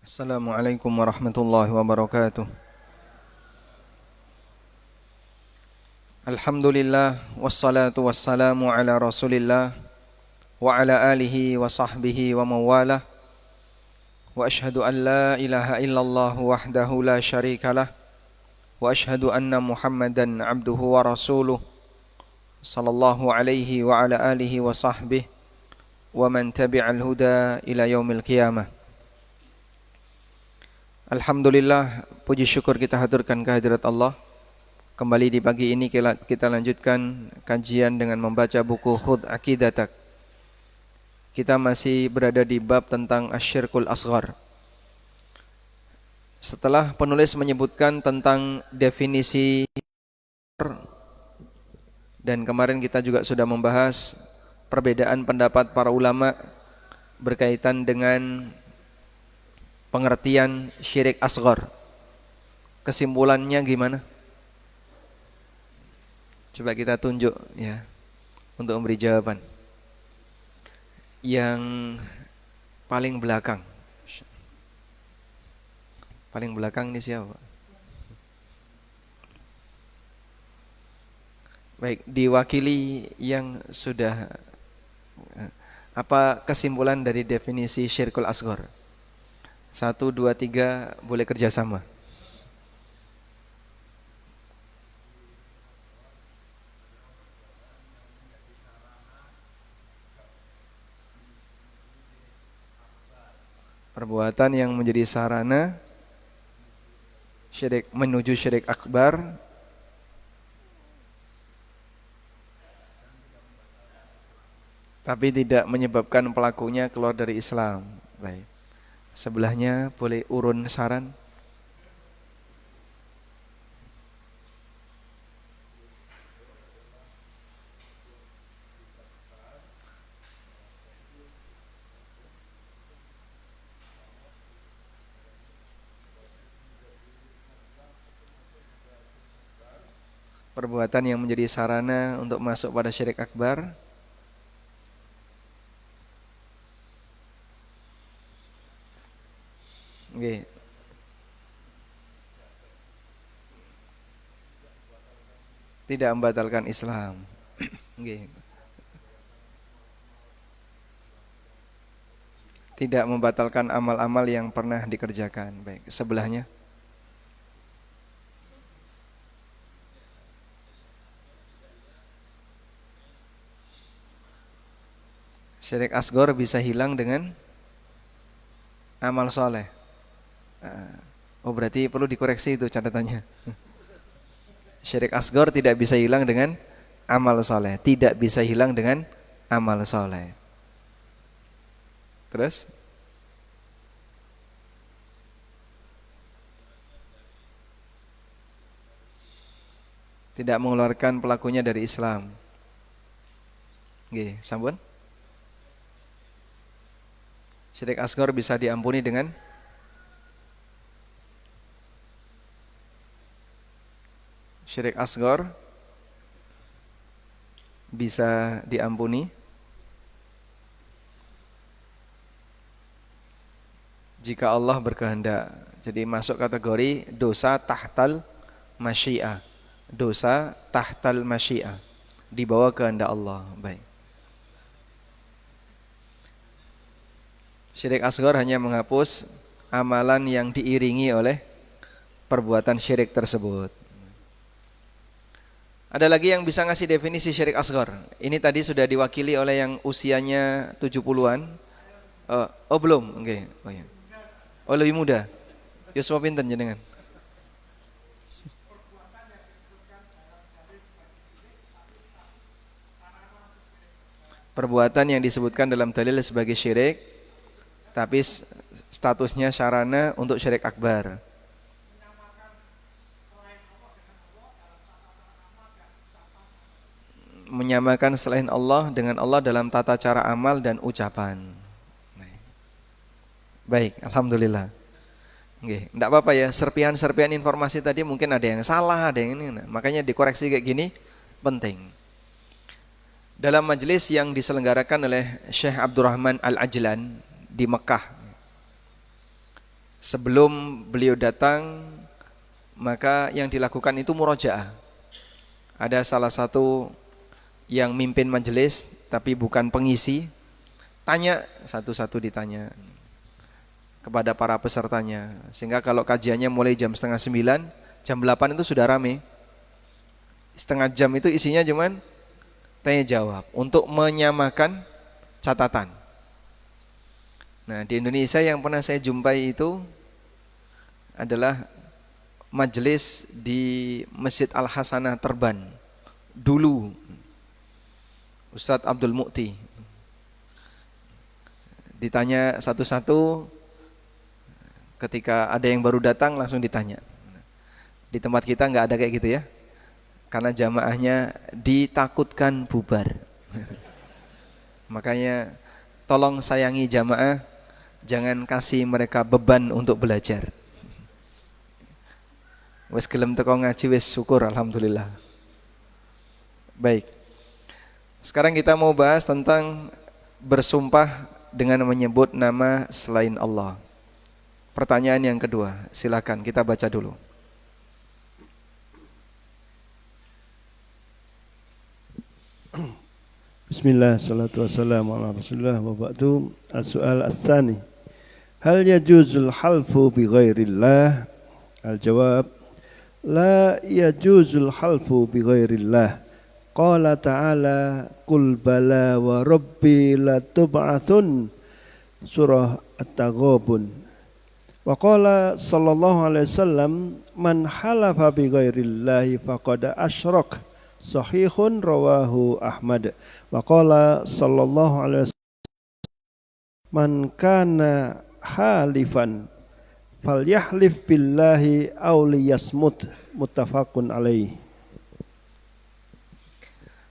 Assalamualaikum warahmatullahi wabarakatuh. Alhamdulillah wassalatu wassalamu ala Rasulillah wa ala alihi wa sahbihi wa mawalah. Wa ashhadu an la ilaha illallah wahdahu la syarikalah wa ashhadu anna Muhammadan abduhu wa rasuluh sallallahu alaihi wa ala alihi wa sahbihi wa man tabi'al huda ila yaumil qiyamah. Alhamdulillah, puji syukur kita haturkan kehadirat Allah. Kembali di pagi ini kita lanjutkan kajian dengan membaca buku Khudh Aqidatak. Kita masih berada di bab tentang asyirkul asghar. Setelah penulis menyebutkan tentang definisi, dan kemarin kita juga sudah membahas perbedaan pendapat para ulama berkaitan dengan pengertian syirik asghar. Kesimpulannya gimana? Coba kita tunjuk ya untuk memberi jawaban. Yang paling belakang. Paling belakang ini siapa? Baik, diwakili yang sudah. Apa kesimpulan dari definisi syirkul asghar? 1, 2, 3 boleh kerjasama. Perbuatan yang menjadi sarana syirik menuju syirik akbar tapi tidak menyebabkan pelakunya keluar dari Islam. Baik. Sebelahnya boleh urun saran. Perbuatan yang menjadi sarana untuk masuk pada syirik akbar. Oke. Tidak membatalkan Islam. Oke. Tidak membatalkan amal-amal yang pernah dikerjakan. Baik, sebelahnya. Syirik asghar bisa hilang dengan amal soleh. Oh, berarti perlu dikoreksi itu catatannya. Syirik asghar tidak bisa hilang dengan amal soleh. Tidak bisa hilang dengan amal soleh. Terus? Tidak mengeluarkan pelakunya dari Islam. Oke, sampun? Syirik asghar bisa diampuni dengan syirik asghar bisa diampuni jika Allah berkehendak. Jadi masuk kategori dosa tahtal masyiah. Dosa tahtal masyiah, di bawah kehendak Allah. Baik. Syirik asghar hanya menghapus amalan yang diiringi oleh perbuatan syirik tersebut. Ada lagi yang bisa ngasih definisi syirik asghar? Ini tadi sudah diwakili oleh yang usianya 70-an. Oh belum? Oke. Oh ya. Oh lebih muda. Yuswa pinten jenengan? Perbuatan yang disebutkan dalam dalil sebagai syirik, tapi statusnya sarana untuk syirik akbar. Menyamakan selain Allah dengan Allah dalam tata cara amal dan ucapan. Baik, alhamdulillah. Oke, enggak apa-apa ya, serpihan-serpihan informasi tadi mungkin ada yang salah, ada yang ini. Nah, makanya dikoreksi kayak gini penting. Dalam majelis yang diselenggarakan oleh Syekh Abdurrahman Al-Ajlan di Mekah, Sebelum beliau datang, maka yang dilakukan itu murojaah. Ada salah satu yang mimpin majelis tapi bukan pengisi, tanya satu-satu, ditanya kepada para pesertanya. Sehingga kalau kajiannya mulai jam 8:30, jam 8 itu sudah rame. Setengah jam itu isinya cuman tanya jawab untuk menyamakan catatan. Nah, di Indonesia yang pernah saya jumpai itu adalah majelis di Masjid Al-Hasanah Terban. Dulu Ustadz Abdul Mu'ti ditanya satu-satu, ketika ada yang baru datang langsung ditanya. Di tempat kita nggak ada kayak gitu ya, karena jamaahnya ditakutkan bubar. Makanya tolong sayangi jamaah, jangan kasih mereka beban untuk belajar. Wes gelem teko ngaji wes syukur, alhamdulillah. Baik. Sekarang kita mau bahas tentang bersumpah dengan menyebut nama selain Allah. Pertanyaan yang kedua, silakan kita baca dulu. Bismillah, salatu wassalamu ala rasulullah wa ba'du. As-su'al as-tsani. Hal yajuzul halfu bi ghairillah? Al-jawab, la yajuzul halfu bi ghairillah. Qala ta'ala, qul bala wa rabbi la tub'atsun. Surah At-Taghabun. Wa qala sallallahu alaihi wasallam, man halafa bi ghairillahi faqad asyrak. Sahihun rawahu Ahmad. Wa qala sallallahu alaihi wasallam, man kana halifan falyahlif billahi aw liyasmut. Muttafaqun alaih.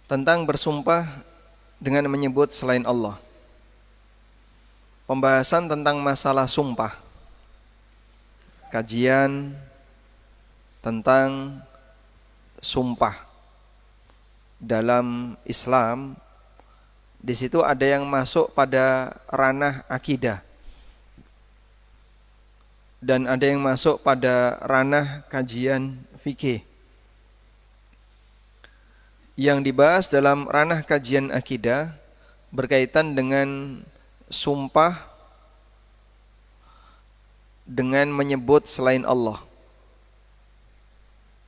Tentang bersumpah dengan menyebut selain Allah. Pembahasan tentang masalah sumpah. Kajian tentang sumpah dalam Islam. Di situ ada yang masuk pada ranah akidah dan ada yang masuk pada ranah kajian fikih. Yang dibahas dalam ranah kajian akidah berkaitan dengan sumpah dengan menyebut selain Allah.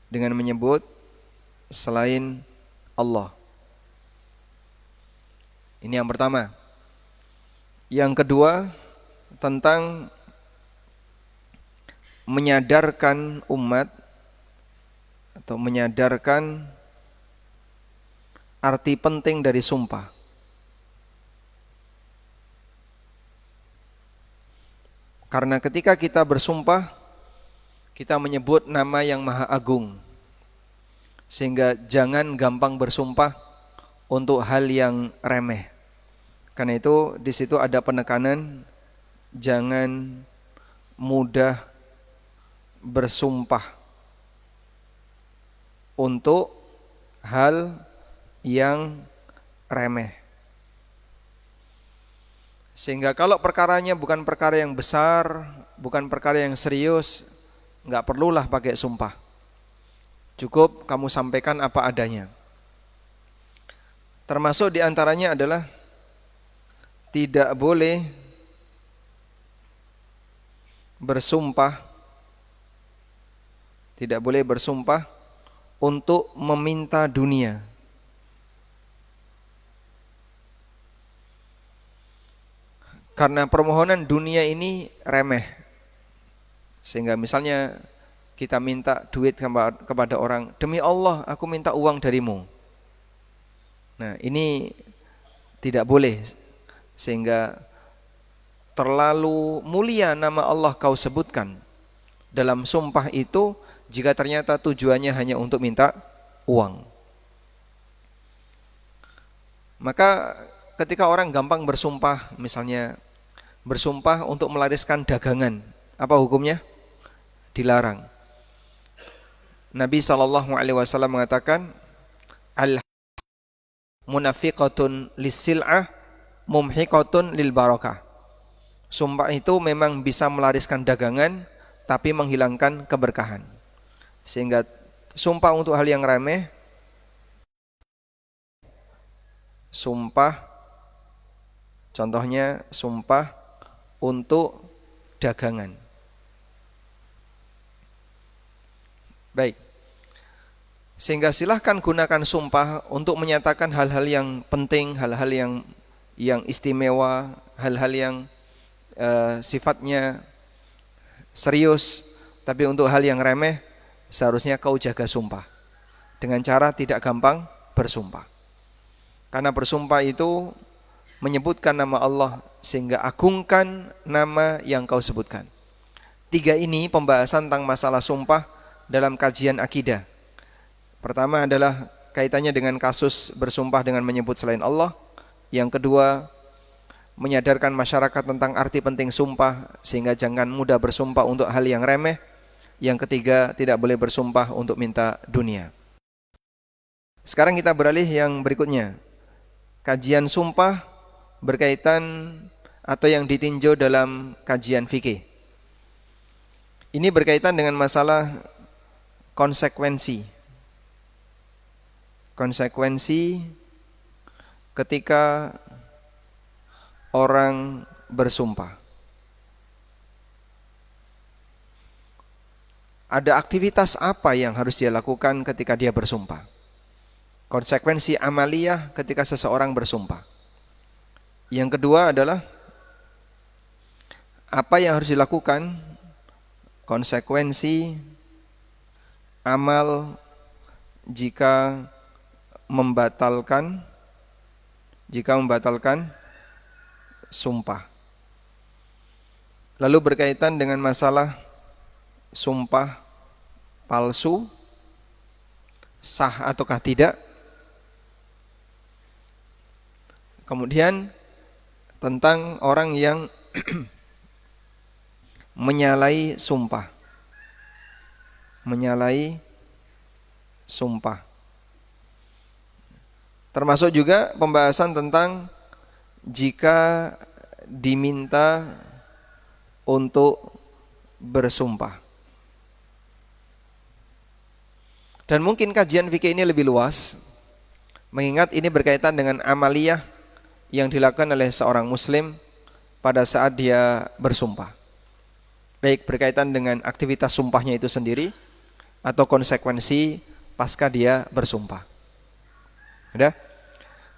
Dengan menyebut selain Allah. Ini yang pertama. Yang kedua, tentang menyadarkan umat atau menyadarkan arti penting dari sumpah. Karena ketika kita bersumpah, kita menyebut nama yang Maha Agung. Sehingga jangan gampang bersumpah untuk hal yang remeh. Karena itu di situ ada penekanan, jangan mudah bersumpah untuk hal yang remeh. Sehingga kalau perkaranya bukan perkara yang besar, bukan perkara yang serius, enggak perlulah pakai sumpah. Cukup kamu sampaikan apa adanya. Termasuk diantaranya adalah tidak boleh bersumpah, tidak boleh bersumpah untuk meminta dunia. Karena permohonan dunia ini remeh. Sehingga misalnya kita minta duit kepada orang, demi Allah aku minta uang darimu. Nah, ini tidak boleh. Sehingga terlalu mulia nama Allah kau sebutkan dalam sumpah itu jika ternyata tujuannya hanya untuk minta uang. Maka ketika orang gampang bersumpah, misalnya bersumpah untuk melariskan dagangan, apa hukumnya? Dilarang. Nabi SAW mengatakan, al munafiqatun lis-sil'ah mumhiqatun lil barakah. sumpah itu memang bisa melariskan dagangan tapi menghilangkan keberkahan. Sehingga sumpah untuk hal yang remeh, sumpah, contohnya sumpah untuk dagangan. Baik. Sehingga silahkan gunakan sumpah untuk menyatakan hal-hal yang penting, hal-hal yang istimewa, hal-hal yang sifatnya serius. Tapi untuk hal yang remeh, seharusnya kau jaga sumpah dengan cara tidak gampang bersumpah. Karena bersumpah itu menyebutkan nama Allah, sehingga agungkan nama yang kau sebutkan. 3 ini pembahasan tentang masalah sumpah dalam kajian akidah. Pertama adalah kaitannya dengan kasus bersumpah dengan menyebut selain Allah. Yang kedua, menyadarkan masyarakat tentang arti penting sumpah sehingga jangan mudah bersumpah untuk hal yang remeh. Yang ketiga, tidak boleh bersumpah untuk minta dunia. Sekarang kita beralih yang berikutnya. Kajian sumpah berkaitan atau yang ditinjau dalam kajian fikih. Ini berkaitan dengan masalah konsekuensi ketika orang bersumpah. Ada aktivitas apa yang harus dia lakukan ketika dia bersumpah? Konsekuensi amaliyah ketika seseorang bersumpah. Yang kedua adalah apa yang harus dilakukan, konsekuensi amal jika membatalkan sumpah. Lalu berkaitan dengan masalah sumpah palsu, sah ataukah tidak. Kemudian tentang orang yang menyalahi sumpah. Termasuk juga pembahasan tentang jika diminta untuk bersumpah. Dan mungkin kajian fikih ini lebih luas, mengingat ini berkaitan dengan amaliyah yang dilakukan oleh seorang muslim pada saat dia bersumpah. Baik berkaitan dengan aktivitas sumpahnya itu sendiri atau konsekuensi pasca dia bersumpah. Sudah?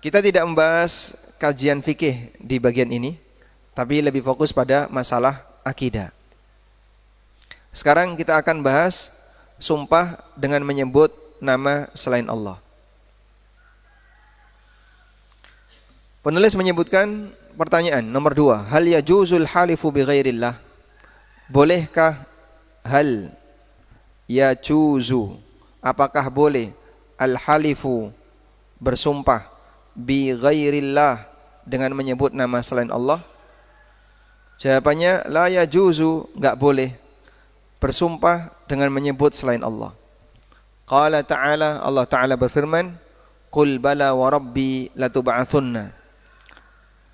Kita tidak membahas kajian fikih di bagian ini, tapi lebih fokus pada masalah akidah. Sekarang kita akan bahas sumpah dengan menyebut nama selain Allah. Penulis menyebutkan pertanyaan nomor 2, hal yajuzul halifu bi ghairillah? Bolehkah hal yajuzu, apakah boleh al-halifu bersumpah bi ghairillah dengan menyebut nama selain Allah? Jawabannya la yajuzu, enggak boleh bersumpah dengan menyebut selain Allah. Qala ta'ala, Allah Ta'ala berfirman, qul bala wa rabbi latub'atsunna.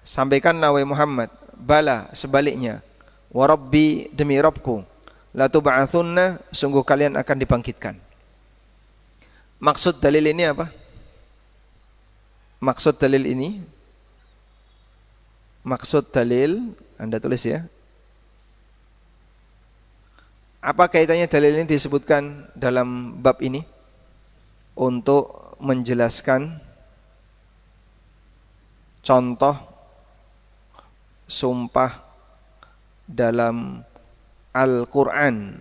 Sampaikanlah wahai Muhammad, bala sebaliknya, wa rabbi demi Rabbku, latub'atsunna sungguh kalian akan dibangkitkan. Maksud dalil ini apa? Maksud dalil Anda tulis ya. Apa kaitannya dalil ini disebutkan dalam bab ini? Untuk menjelaskan contoh sumpah dalam Al-Quran.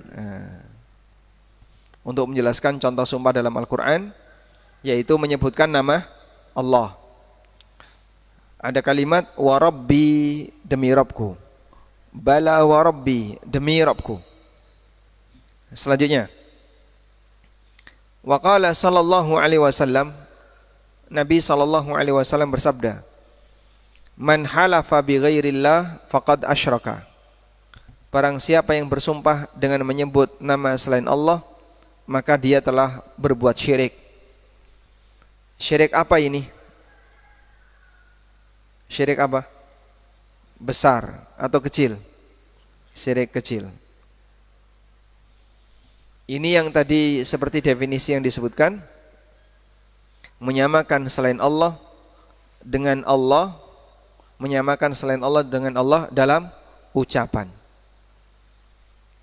Untuk menjelaskan contoh sumpah dalam Al-Quran, yaitu menyebutkan nama Allah. Ada kalimat wa rabbi demi Rabbku, bala wa rabbi demi Rabbku. Selanjutnya, wa qala sallallahu alaihi wasallam, Nabi sallallahu alaihi wasallam bersabda, man halafa bi ghairillah faqad asyraka. Barang siapa yang bersumpah dengan menyebut nama selain Allah, maka dia telah berbuat syirik. Syirik apa ini? Syirik apa? besar atau kecil? Syirik kecil. Ini yang tadi seperti definisi yang disebutkan, menyamakan selain Allah dengan Allah, menyamakan selain Allah dengan Allah dalam ucapan.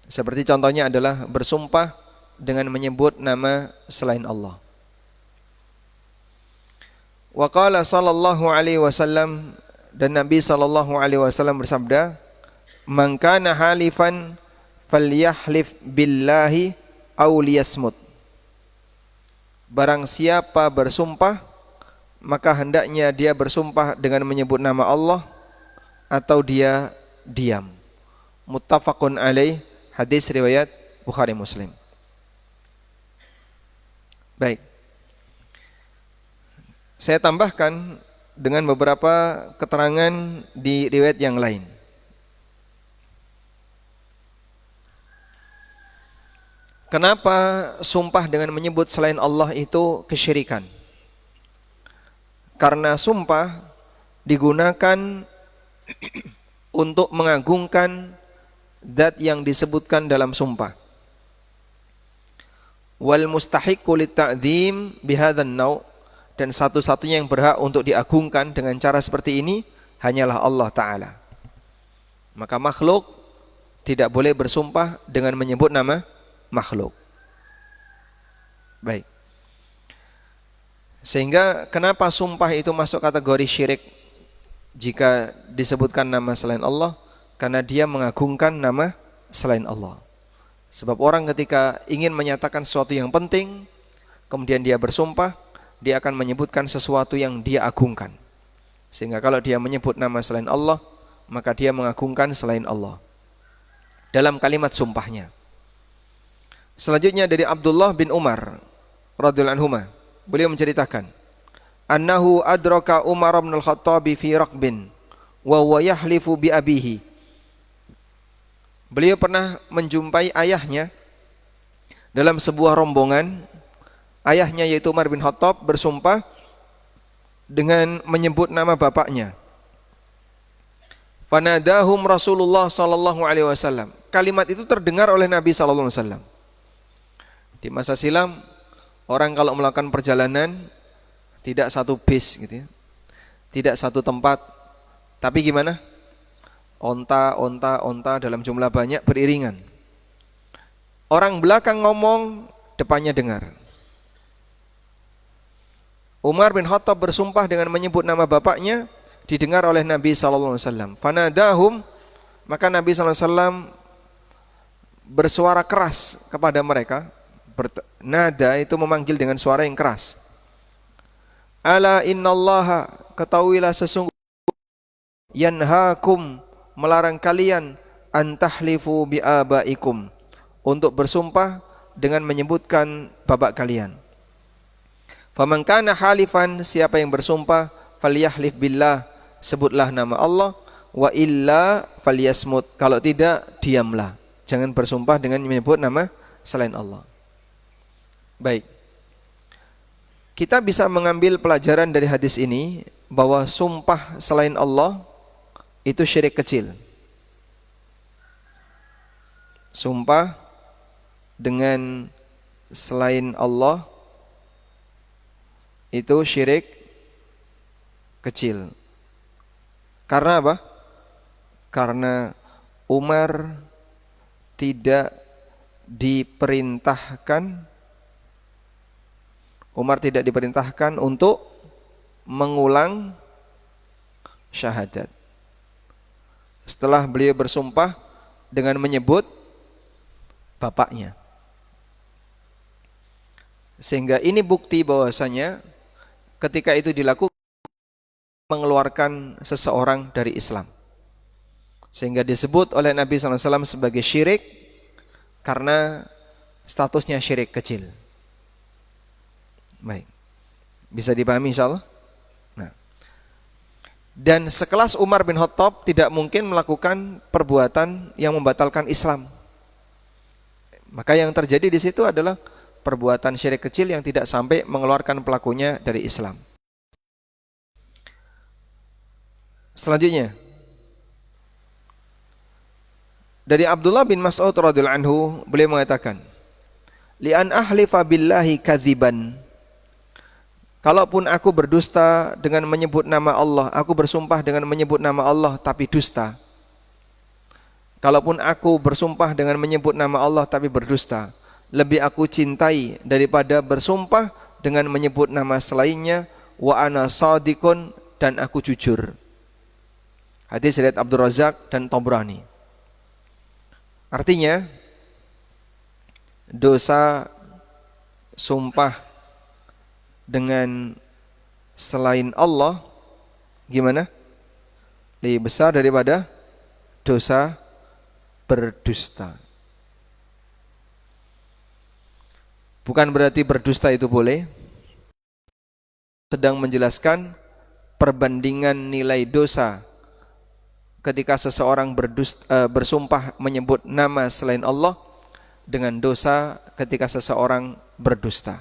Seperti contohnya adalah bersumpah dengan menyebut nama selain Allah. Wa qala sallallahu alaihi wasallam, dan Nabi sallallahu alaihi wasallam bersabda, "Man kana halifan falyahlif billahi aw liyasmut." Barang siapa bersumpah, maka hendaknya dia bersumpah dengan menyebut nama Allah atau dia diam. Muttafaqun alaih, hadis riwayat Bukhari Muslim. Baik. Saya tambahkan dengan beberapa keterangan di riwayat yang lain. Kenapa sumpah dengan menyebut selain Allah itu kesyirikan? Karena sumpah digunakan untuk mengagungkan zat yang disebutkan dalam sumpah. Wal mustahiqqu lit-ta'dzim bihadzan naw', dan satu-satunya yang berhak untuk diagungkan dengan cara seperti ini hanyalah Allah Ta'ala. Maka makhluk tidak boleh bersumpah dengan menyebut nama makhluk. Baik. Sehingga kenapa sumpah itu masuk kategori syirik jika disebutkan nama selain Allah? Karena dia mengagungkan nama selain Allah. Sebab orang ketika ingin menyatakan sesuatu yang penting, kemudian dia bersumpah, dia akan menyebutkan sesuatu yang dia agungkan. Sehingga kalau dia menyebut nama selain Allah, maka dia mengagungkan selain Allah dalam kalimat sumpahnya. Selanjutnya dari Abdullah bin Umar radhiyallahu anhuma, beliau menceritakan, annahu adraka Umar bin Al-Khattab fi raqbin wa huwa yahlifu bi abihi. Beliau pernah menjumpai ayahnya dalam sebuah rombongan. Ayahnya yaitu Umar bin Khattab bersumpah dengan menyebut nama bapaknya. Fanadahum Rasulullah sallallahu alaihi wasallam. Kalimat itu terdengar oleh Nabi sallallahu alaihi wasallam. Di masa silam, orang kalau melakukan perjalanan tidak satu bis gitu ya. Tidak satu tempat. Tapi gimana? Onta dalam jumlah banyak beriringan. Orang belakang ngomong, depannya dengar. Umar bin Khattab bersumpah dengan menyebut nama bapaknya, didengar oleh Nabi sallallahu alaihi wasallam. Fanadahum, maka Nabi sallallahu alaihi wasallam bersuara keras kepada mereka. Nada itu memanggil dengan suara yang keras. Ala innallaha, ketahuilah sesungguhnya, yanhaakum, melarang kalian, antahlifu bi abaikum, untuk bersumpah dengan menyebutkan bapak kalian. Faman kana halifan, siapa yang bersumpah, falyahlif billah, sebutlah nama Allah, wa illa falyasmut, kalau tidak diamlah, jangan bersumpah dengan menyebut nama selain Allah. Baik. Kita bisa mengambil pelajaran dari hadis ini bahwa sumpah selain Allah itu syirik kecil. Sumpah dengan selain Allah itu syirik kecil. Karena apa? Karena Umar tidak diperintahkan untuk mengulang syahadat. Setelah beliau bersumpah dengan menyebut bapaknya. Sehingga ini bukti bahwasanya ketika itu dilakukan mengeluarkan seseorang dari Islam. Sehingga disebut oleh Nabi SAW sebagai syirik karena statusnya syirik kecil. Baik. Bisa dipahami insyaallah? Nah. Dan sekelas Umar bin Khattab tidak mungkin melakukan perbuatan yang membatalkan Islam. Maka yang terjadi di situ adalah perbuatan syirik kecil yang tidak sampai mengeluarkan pelakunya dari Islam. Selanjutnya, Dari Abdullah bin Mas'ud radhiyallahu anhu, beliau mengatakan, "Li'an ahlifa billahi kadziban." Kalaupun aku berdusta dengan menyebut nama Allah, aku bersumpah dengan menyebut nama Allah tapi dusta. Kalaupun aku bersumpah dengan menyebut nama Allah tapi berdusta, lebih aku cintai daripada bersumpah dengan menyebut nama selainnya, wa ana shadiqun, dan aku jujur. Hadis riwayat Abdul Razak dan Tabrani. Artinya, dosa sumpah dengan selain Allah gimana? Lebih besar daripada dosa berdusta. Bukan berarti berdusta itu boleh. Sedang menjelaskan perbandingan nilai dosa ketika seseorang bersumpah menyebut nama selain Allah dengan dosa ketika seseorang berdusta.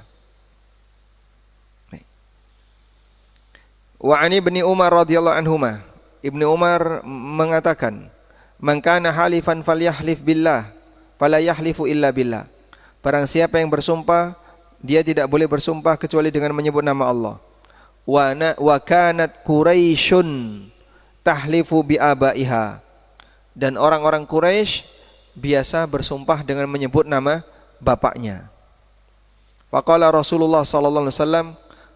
Wa ani ibni Umar radhiyallahu anhuma, Ibnu Umar mengatakan, "Man kana halifan falyahlif billah, fala yahlifu illa billah." Barang siapa yang bersumpah, dia tidak boleh bersumpah kecuali dengan menyebut nama Allah. Wa kanat Quraisyun tahlifu bi abaiha. Dan orang-orang Quraisy biasa bersumpah dengan menyebut nama bapaknya. Faqala Rasulullah sallallahu alaihi wasallam,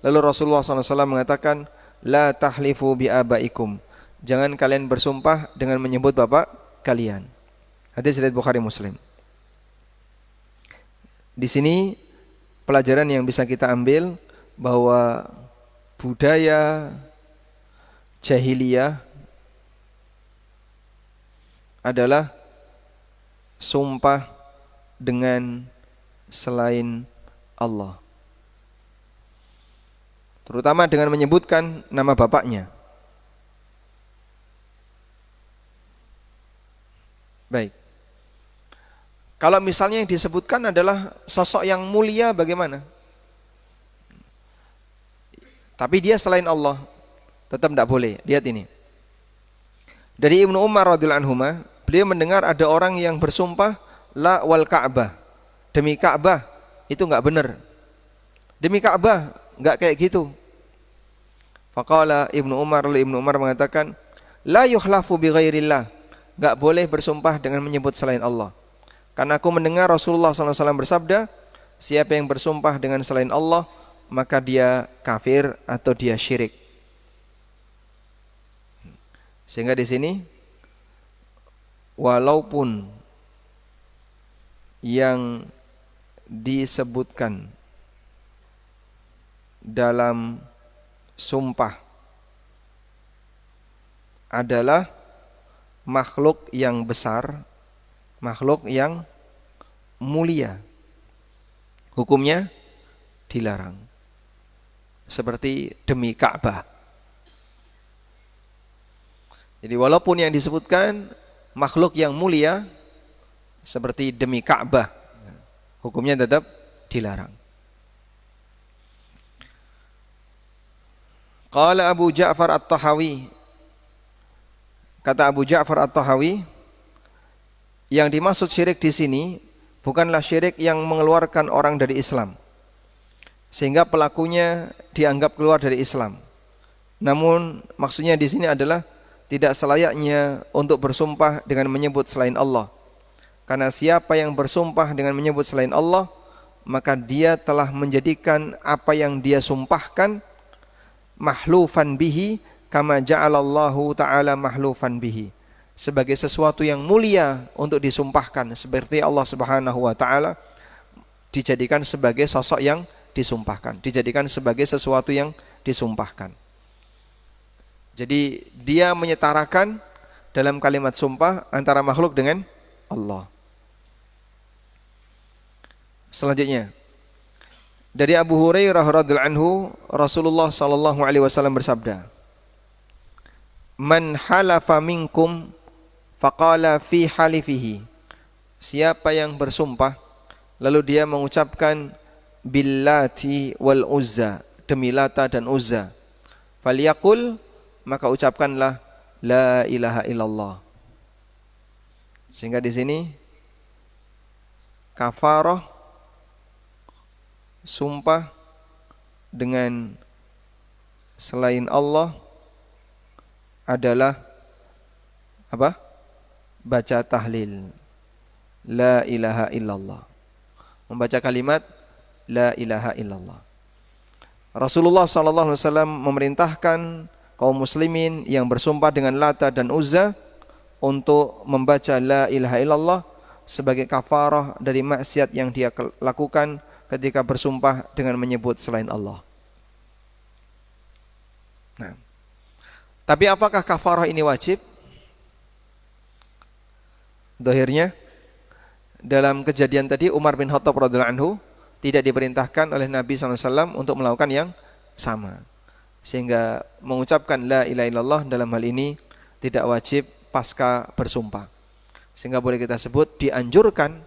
lalu Rasulullah sallallahu alaihi wasallam mengatakan, "La tahlifu bi abaikum." Jangan kalian bersumpah dengan menyebut bapak kalian. Hadis riwayat Bukhari Muslim. Di sini pelajaran yang bisa kita ambil bahwa budaya jahiliyah adalah sumpah dengan selain Allah, terutama dengan menyebutkan nama bapaknya. Baik. Kalau misalnya yang disebutkan adalah sosok yang mulia, bagaimana? Tapi dia selain Allah, tetap tidak boleh. Lihat ini. Dari Ibnu Umar radhiyallahu anhuma, beliau mendengar ada orang yang bersumpah la wal Ka'bah, demi Ka'bah, itu enggak benar. Demi Ka'bah, enggak kayak gitu. Faqala Ibnu Umar mengatakan, la yuhlafu bi ghairillah, enggak boleh bersumpah dengan menyebut selain Allah. Karena aku mendengar Rasulullah SAW bersabda, siapa yang bersumpah dengan selain Allah, maka dia kafir atau dia syirik. Sehingga di sini, walaupun yang disebutkan dalam sumpah adalah makhluk yang besar, makhluk yang mulia, hukumnya dilarang. Seperti demi Ka'bah. Jadi walaupun yang disebutkan makhluk yang mulia seperti demi Ka'bah, hukumnya tetap dilarang. Qala Abu Ja'far At-Tahawi, kata Abu Ja'far At-Tahawi, yang dimaksud syirik di sini bukanlah syirik yang mengeluarkan orang dari Islam, sehingga pelakunya dianggap keluar dari Islam. Namun maksudnya di sini adalah tidak selayaknya untuk bersumpah dengan menyebut selain Allah. Karena siapa yang bersumpah dengan menyebut selain Allah, maka dia telah menjadikan apa yang dia sumpahkan mahlufan bihi, kama ja'alallahu ta'ala mahlufan bihi, sebagai sesuatu yang mulia untuk disumpahkan, seperti Allah Subhanahu wa taala dijadikan sebagai sosok yang disumpahkan, dijadikan sebagai sesuatu yang disumpahkan. Jadi dia menyetarakan dalam kalimat sumpah antara makhluk dengan Allah. Selanjutnya, dari Abu Hurairah radhiyallahu anhu, Rasulullah sallallahu alaihi wasallam bersabda, "Man halafa minkum faqala fi halifihi." Siapa yang bersumpah lalu dia mengucapkan billati wal uzza, demi Lata dan Uzza, falyaqul, maka ucapkanlah la ilaha illallah. Sehingga di sini kafarah sumpah dengan selain Allah adalah apa? Baca tahlil la ilaha illallah. Membaca kalimat la ilaha illallah. Rasulullah sallallahu alaihi wasallam memerintahkan kaum muslimin yang bersumpah dengan Lata dan Uzza untuk membaca la ilaha illallah sebagai kafarah dari maksiat yang dia lakukan ketika bersumpah dengan menyebut selain Allah. Nah, tapi apakah kafarah ini wajib? Dohirnya dalam kejadian tadi Umar bin Khattab radhiyallahu anhu tidak diperintahkan oleh Nabi SAW untuk melakukan yang sama, sehingga mengucapkan la ilaha illallah dalam hal ini tidak wajib pasca bersumpah, sehingga boleh kita sebut dianjurkan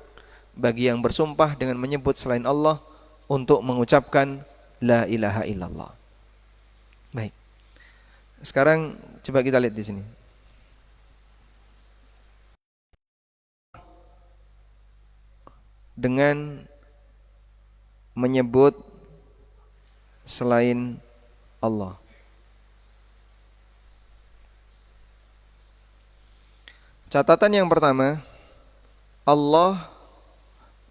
bagi yang bersumpah dengan menyebut selain Allah untuk mengucapkan la ilaha illallah. Baik, sekarang coba kita lihat di sini. Dengan menyebut selain Allah. Catatan yang pertama, Allah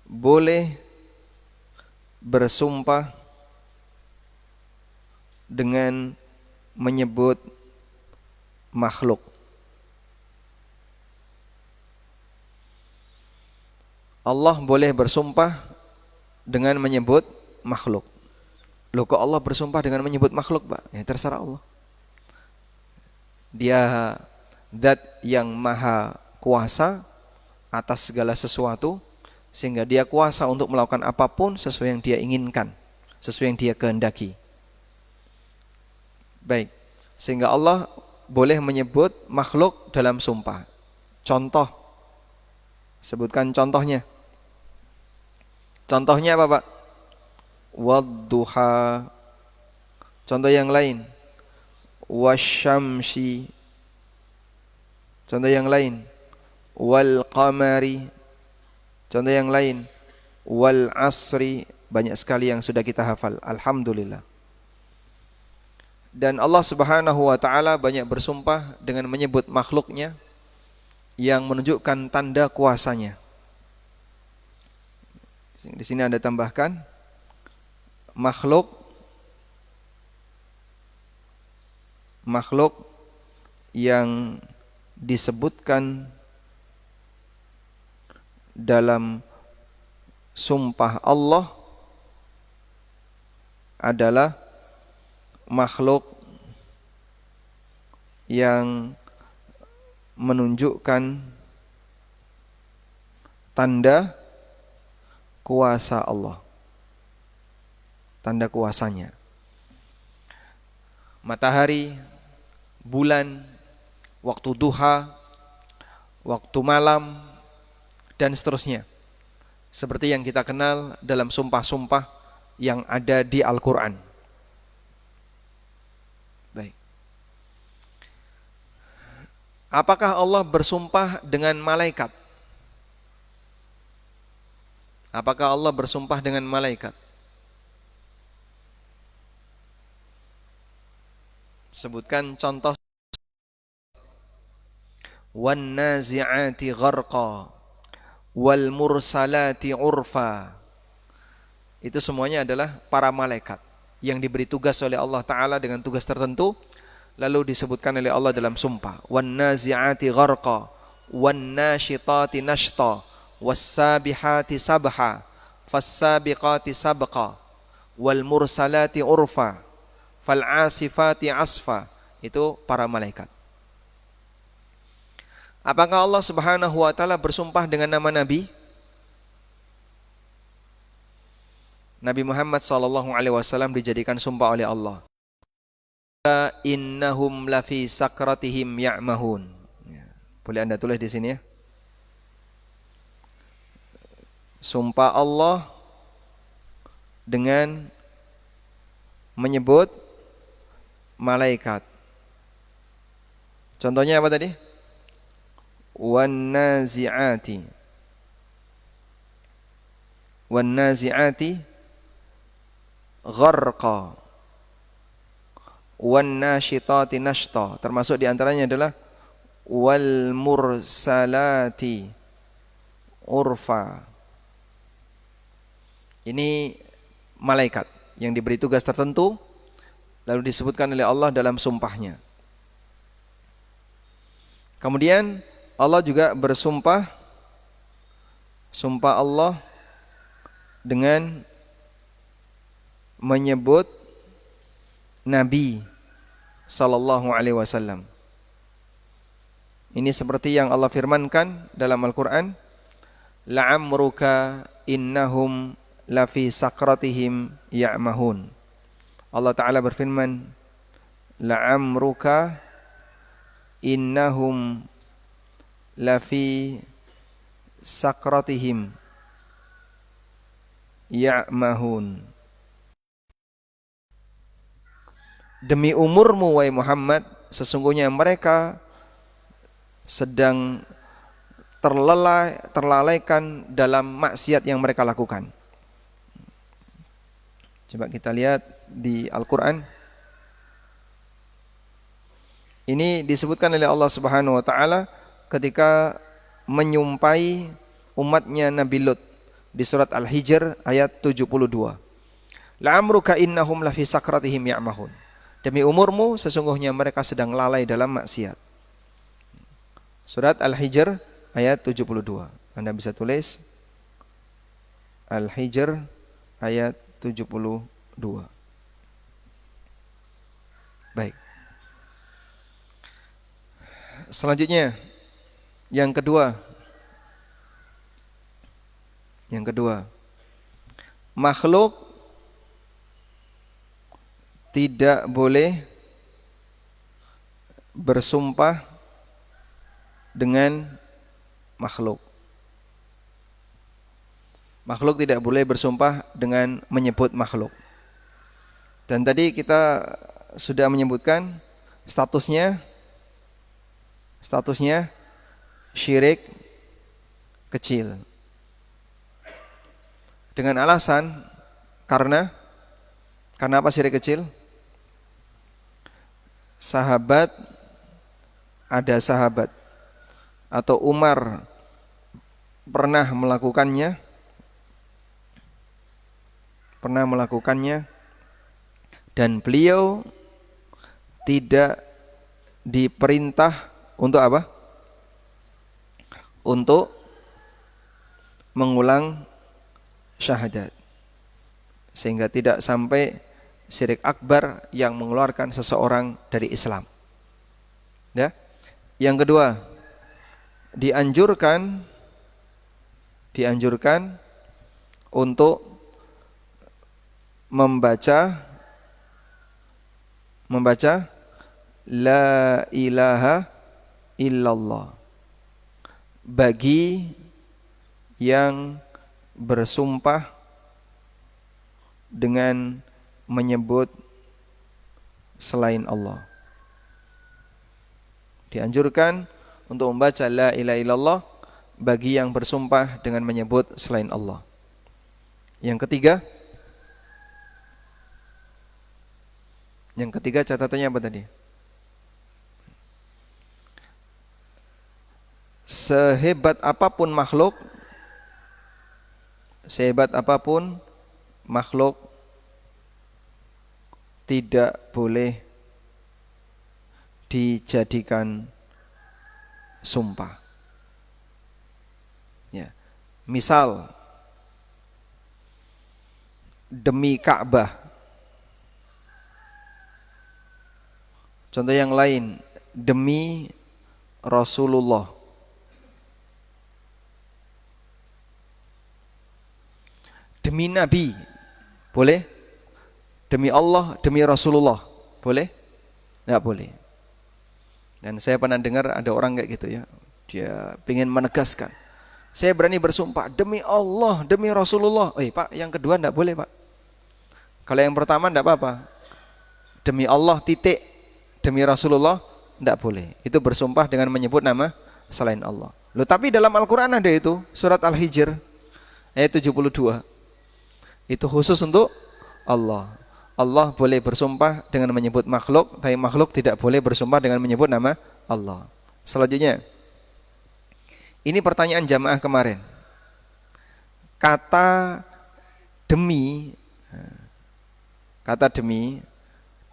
boleh bersumpah dengan menyebut makhluk. Allah boleh bersumpah dengan menyebut makhluk. Loh, kok Allah bersumpah dengan menyebut makhluk, Pak? Ya, terserah Allah. Dia zat yang maha kuasa atas segala sesuatu, sehingga dia kuasa untuk melakukan apapun sesuai yang dia inginkan, sesuai yang dia kehendaki. Baik, sehingga Allah boleh menyebut makhluk dalam sumpah. Contoh, sebutkan contohnya. Contohnya apa, Pak? Wadduha. Contoh yang lain, wasyamsi. Contoh yang lain, wal qamari. Contoh yang lain, wal asri. Banyak sekali yang sudah kita hafal, alhamdulillah. Dan Allah Subhanahu wa taala banyak bersumpah dengan menyebut makhluknya yang menunjukkan tanda kuasanya. Di sini Anda tambahkan makhluk yang disebutkan dalam sumpah Allah adalah makhluk yang menunjukkan tanda kuasa Allah, tanda kuasanya. Matahari, bulan, waktu duha, waktu malam, dan seterusnya. Seperti yang kita kenal dalam sumpah-sumpah yang ada di Al-Quran. Baik. Apakah Allah bersumpah dengan malaikat? Apakah Allah bersumpah dengan malaikat? Sebutkan contoh. Wan nazi'ati gharqa wal mursalati urfa. Itu semuanya adalah para malaikat yang diberi tugas oleh Allah Ta'ala dengan tugas tertentu, lalu disebutkan oleh Allah dalam sumpah. Wan nazi'ati gharqa wan nashitati nashta was-sabihati sabha fas-sabiqati sabqa wal mursalati urfa fal-asifati asfa. Itu para malaikat. Apakah Allah Subhanahu wa taala bersumpah dengan nama nabi? Nabi Muhammad sallallahu alaihi wasallam dijadikan sumpah oleh Allah. Innahum lafi sakratihim ya'mahun. Boleh Anda tulis di sini ya. Sumpah Allah dengan menyebut malaikat. Contohnya apa tadi? wan nazi'ati gharqa, wan nasyitati nashta. Termasuk diantaranya adalah wal mursalati urfa. Ini malaikat yang diberi tugas tertentu, lalu disebutkan oleh Allah dalam sumpahnya. Kemudian Allah juga bersumpah, sumpah Allah dengan menyebut Nabi sallallahu alaihi wasallam. Ini seperti yang Allah firmankan dalam Al-Qur'an, la'amruka innahum lafi sakratihim ya'mahun. Allah Ta'ala berfirman, la'amruka innahum lafi sakratihim ya'mahun. Demi umurmu wahai Muhammad, sesungguhnya mereka sedang terlalaikan dalam maksiat yang mereka lakukan. Coba kita lihat di Al-Quran. Ini disebutkan oleh Allah Subhanahu wa taala ketika menyumpai umatnya Nabi Lut di surat Al-Hijr ayat 72. La'amruka innahum lafi sakratihim ya'mahun. Demi umurmu sesungguhnya mereka sedang lalai dalam maksiat. Surat Al-Hijr ayat 72. Anda bisa tulis Al-Hijr ayat 72. Baik. Selanjutnya yang kedua. Makhluk tidak boleh bersumpah dengan makhluk. Makhluk tidak boleh bersumpah dengan menyebut makhluk. Dan tadi kita sudah menyebutkan statusnya syirik kecil. Dengan alasan karena apa syirik kecil? Ada sahabat atau Umar pernah melakukannya dan beliau tidak diperintah untuk apa? Untuk mengulang syahadat, sehingga tidak sampai syirik akbar yang mengeluarkan seseorang dari Islam. Ya. Yang kedua, dianjurkan untuk membaca la ilaha illallah bagi yang bersumpah dengan menyebut selain Allah. Dianjurkan untuk membaca la ilaha illallah bagi yang bersumpah dengan menyebut selain Allah. Yang ketiga catatannya apa tadi? Sehebat apapun makhluk tidak boleh dijadikan sumpah. Ya. Misal demi Ka'bah. Contoh yang lain, demi Rasulullah. Demi Nabi, boleh? Demi Allah, demi Rasulullah, boleh? Tidak boleh. Dan saya pernah dengar ada orang kayak gitu ya, dia ingin menegaskan, saya berani bersumpah demi Allah, demi Rasulullah. Pak, yang kedua tidak boleh Pak. Kalau yang pertama tidak apa-apa, demi Allah titik, demi Rasulullah tidak boleh. Itu bersumpah dengan menyebut nama selain Allah. Loh, tapi dalam Al-Quran ada itu, surat Al-Hijr ayat 72. Itu khusus untuk Allah. Allah boleh bersumpah dengan menyebut makhluk, tapi makhluk tidak boleh bersumpah dengan menyebut nama Allah. Selanjutnya, ini pertanyaan jamaah kemarin. Kata demi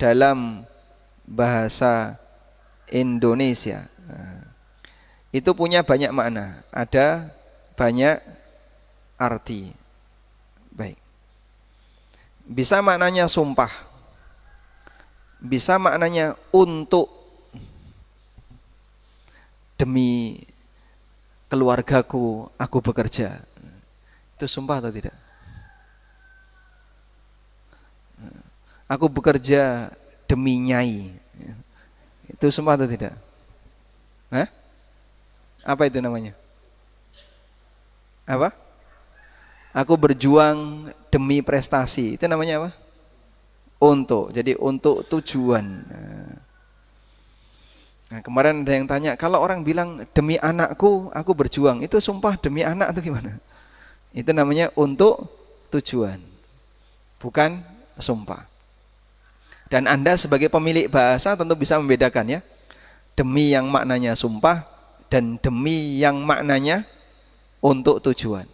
dalam bahasa Indonesia itu punya banyak makna, ada banyak arti. Baik. Bisa maknanya sumpah, bisa maknanya untuk, demi keluargaku aku bekerja. Itu sumpah atau tidak? Aku bekerja demi Nyai. Itu sumpah atau tidak? Hah? Apa itu namanya? Apa? Aku berjuang demi prestasi. Itu namanya apa? Untuk. Jadi untuk tujuan. Nah, kemarin ada yang tanya, kalau orang bilang demi anakku aku berjuang, itu sumpah demi anak atau gimana? Itu namanya untuk tujuan, bukan sumpah. Dan Anda sebagai pemilik bahasa tentu bisa membedakan ya, demi yang maknanya sumpah dan demi yang maknanya untuk tujuan.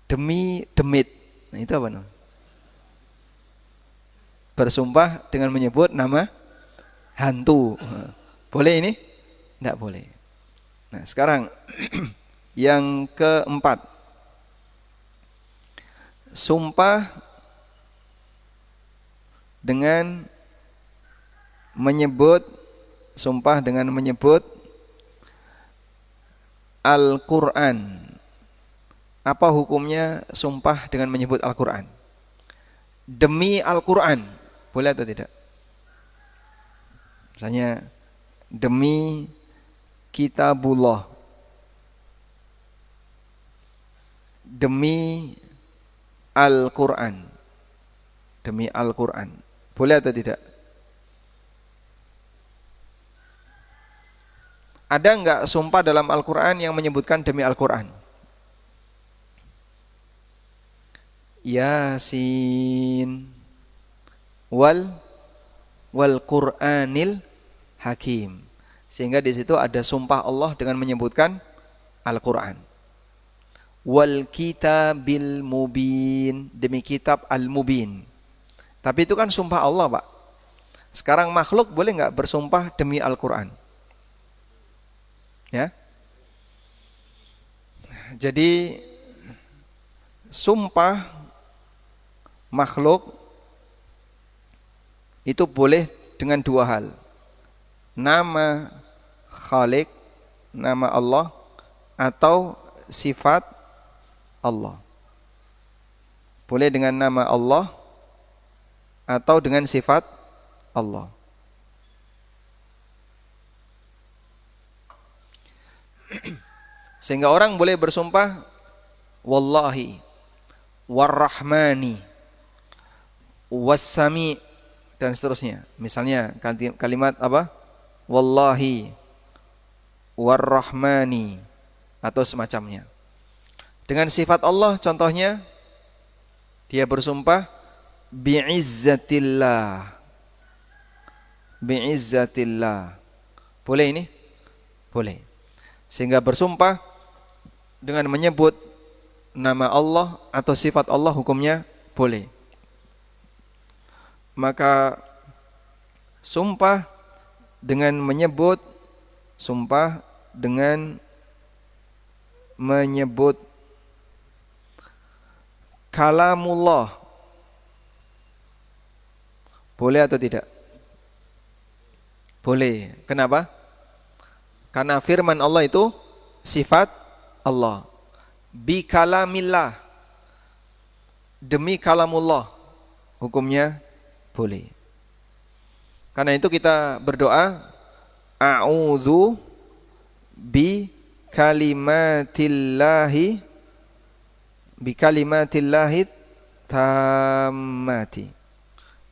Demi demit, nah itu apa namanya? Bersumpah dengan menyebut nama hantu. Boleh ini? Tidak boleh. Nah sekarang yang keempat, sumpah dengan menyebut Al-Quran. Apa hukumnya sumpah dengan menyebut Al-Quran? Demi Al-Quran, boleh atau tidak? Misalnya demi Kitabullah, demi Al-Quran, demi Al-Quran, boleh atau tidak? Ada enggak sumpah dalam Al-Quran yang menyebutkan demi Al-Quran? Yasin wal Qur'anil Hakim. Sehingga di situ ada sumpah Allah dengan menyebutkan Al-Quran. Wal kitabil mubin, demi kitab al-mubin. Tapi itu kan sumpah Allah, Pak. Sekarang makhluk boleh enggak bersumpah demi Al-Quran? Ya. Jadi sumpah makhluk itu boleh dengan dua hal. Nama Khalik, nama Allah, atau sifat Allah. Boleh dengan nama Allah atau dengan sifat Allah. Sehingga orang boleh bersumpah wallahi warrahmani wassami dan seterusnya. Misalnya kalimat apa? Wallahi warrahmani atau semacamnya. Dengan sifat Allah contohnya dia bersumpah bi'izzatillah. Bi'izzatillah. Boleh ini? Boleh. Sehingga bersumpah dengan menyebut nama Allah atau sifat Allah hukumnya boleh. Maka sumpah dengan menyebut kalamullah boleh atau tidak? Boleh. Kenapa? Karena firman Allah itu sifat Allah. Bi kalamillah, demi kalamullah, hukumnya boleh. Karena itu kita berdoa a'udzu bi kalimatillahi tammati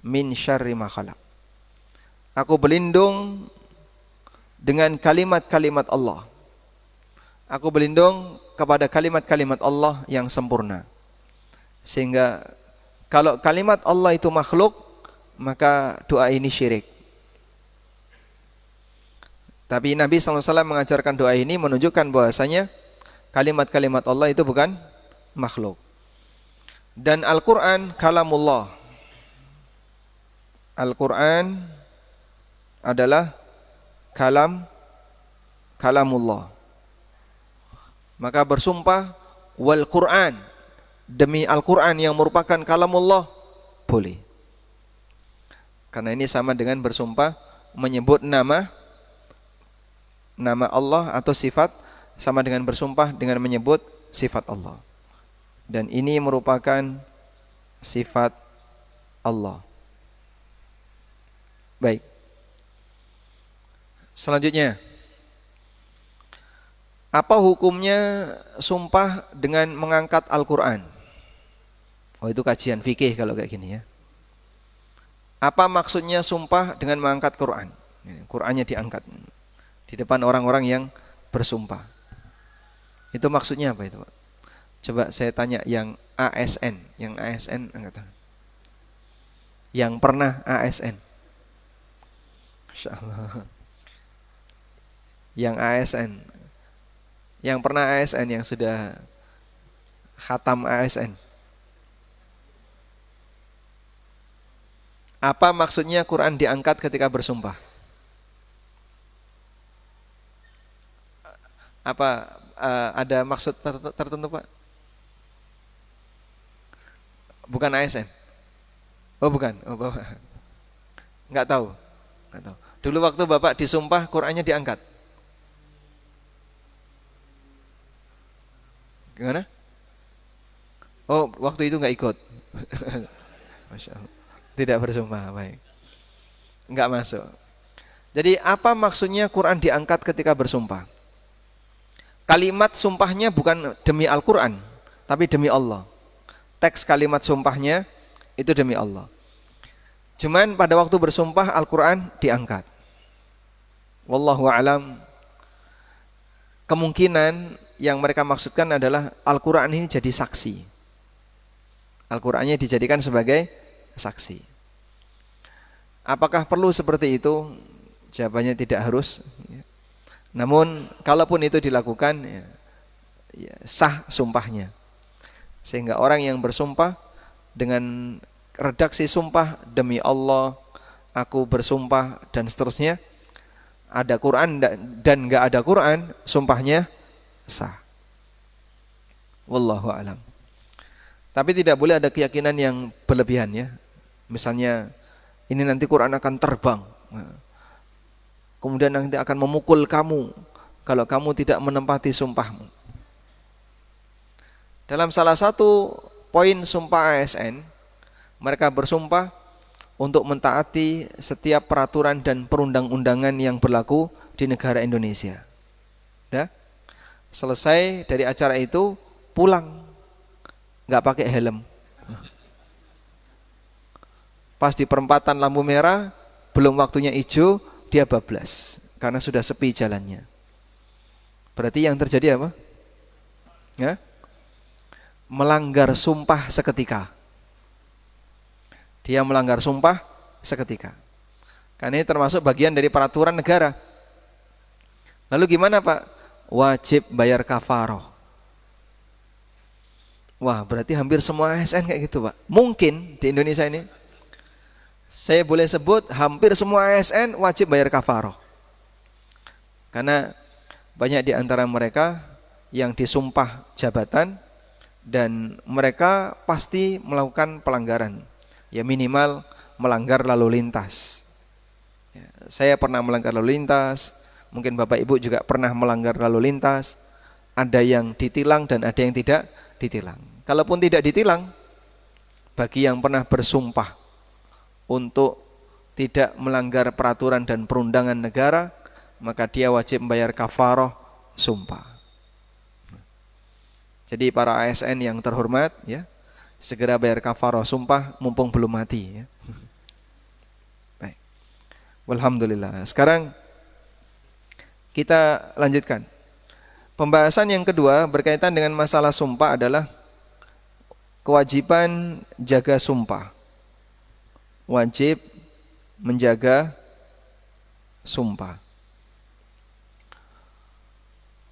min syarri ma khalaq. Aku berlindung dengan kalimat-kalimat Allah. Aku berlindung kepada kalimat-kalimat Allah yang sempurna. Sehingga kalau kalimat Allah itu makhluk, maka doa ini syirik. Tapi Nabi SAW mengajarkan doa ini menunjukkan bahwasanya kalimat-kalimat Allah itu bukan makhluk. Dan Al-Quran kalamullah. Al-Quran adalah kalamullah. Maka bersumpah wal Quran, demi Al-Quran yang merupakan kalamullah, boleh. Karena ini sama dengan bersumpah menyebut nama Allah atau sifat, sama dengan bersumpah dengan menyebut sifat Allah. Dan ini merupakan sifat Allah. Baik. Selanjutnya, apa hukumnya sumpah dengan mengangkat Al-Quran? Oh, itu kajian fikih kalau kayak gini ya. Apa maksudnya sumpah dengan mengangkat Quran? Qurannya diangkat di depan orang-orang yang bersumpah. Itu maksudnya apa itu, Pak? Coba saya tanya yang ASN, angkat tangan. Yang pernah ASN. Masyaallah. Yang ASN. Yang pernah ASN, yang sudah khatam ASN. Apa maksudnya Quran diangkat ketika bersumpah? Apa ada maksud tertentu, Pak? Bukan ASN? Oh, bukan. Oh, Bapak. Enggak tahu. Dulu waktu Bapak disumpah, Qurannya diangkat. Gimana? Oh, waktu itu enggak ikut. Masya Allah. Tidak bersumpah, baik. Enggak masuk. Jadi apa maksudnya Quran diangkat ketika bersumpah? Kalimat sumpahnya bukan demi Al-Quran, tapi demi Allah. Teks kalimat sumpahnya itu demi Allah. Cuman pada waktu bersumpah Al-Quran diangkat. Wallahu a'lam. Kemungkinan yang mereka maksudkan adalah Al-Quran ini jadi saksi. Al-Qurannya dijadikan sebagai saksi. Apakah perlu seperti itu? Jawabannya tidak harus. Namun kalaupun itu dilakukan, ya, sah sumpahnya. Sehingga orang yang bersumpah dengan redaksi sumpah demi Allah, aku bersumpah dan seterusnya, ada Quran dan enggak ada Quran, sumpahnya sah. Wallahu a'lam. Tapi tidak boleh ada keyakinan yang berlebihan ya. Misalnya ini nanti Quran akan terbang. Kemudian nanti akan memukul kamu kalau kamu tidak menempati sumpahmu. Dalam salah satu poin sumpah ASN, mereka bersumpah untuk mentaati setiap peraturan dan perundang-undangan yang berlaku di negara Indonesia. Ya? Selesai dari acara itu, pulang, nggak pakai helm. Pas di perempatan lampu merah, belum waktunya hijau, dia bablas karena sudah sepi jalannya. Berarti yang terjadi apa? Ya? Melanggar sumpah seketika. Dia melanggar sumpah seketika. Karena ini termasuk bagian dari peraturan negara. Lalu gimana, Pak? Wajib bayar kafaroh. Wah, berarti hampir semua ASN kayak gitu, Pak. Mungkin di Indonesia ini, saya boleh sebut hampir semua ASN wajib bayar kafaroh. Karena banyak di antara mereka yang disumpah jabatan dan mereka pasti melakukan pelanggaran. Ya minimal melanggar lalu lintas. Ya, saya pernah melanggar lalu lintas, mungkin Bapak Ibu juga pernah melanggar lalu lintas. Ada yang ditilang dan ada yang tidak ditilang. Kalaupun tidak ditilang, bagi yang pernah bersumpah untuk tidak melanggar peraturan dan perundangan negara, maka dia wajib membayar kafaroh sumpah. Jadi para ASN yang terhormat, ya, segera bayar kafaroh sumpah mumpung belum mati. Ya. Baik. Alhamdulillah. Sekarang Kita lanjutkan. Pembahasan yang kedua berkaitan dengan masalah sumpah adalah kewajiban jaga sumpah. Wajib menjaga sumpah.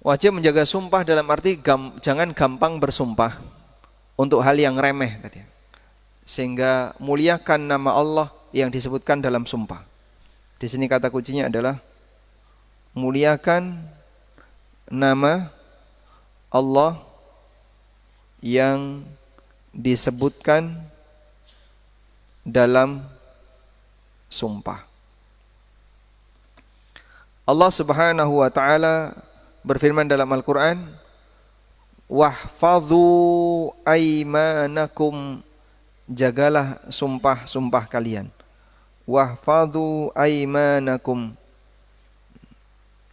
Wajib menjaga sumpah dalam arti jangan gampang bersumpah untuk hal yang remeh tadi. Sehingga muliakan nama Allah yang disebutkan dalam sumpah. Di sini kata kuncinya adalah muliakan nama Allah yang disebutkan dalam sumpah. Allah Subhanahu wa taala berfirman dalam Al-Qur'an, "Wahfazu aimanakum", jagalah sumpah-sumpah kalian. Wahfazu aimanakum.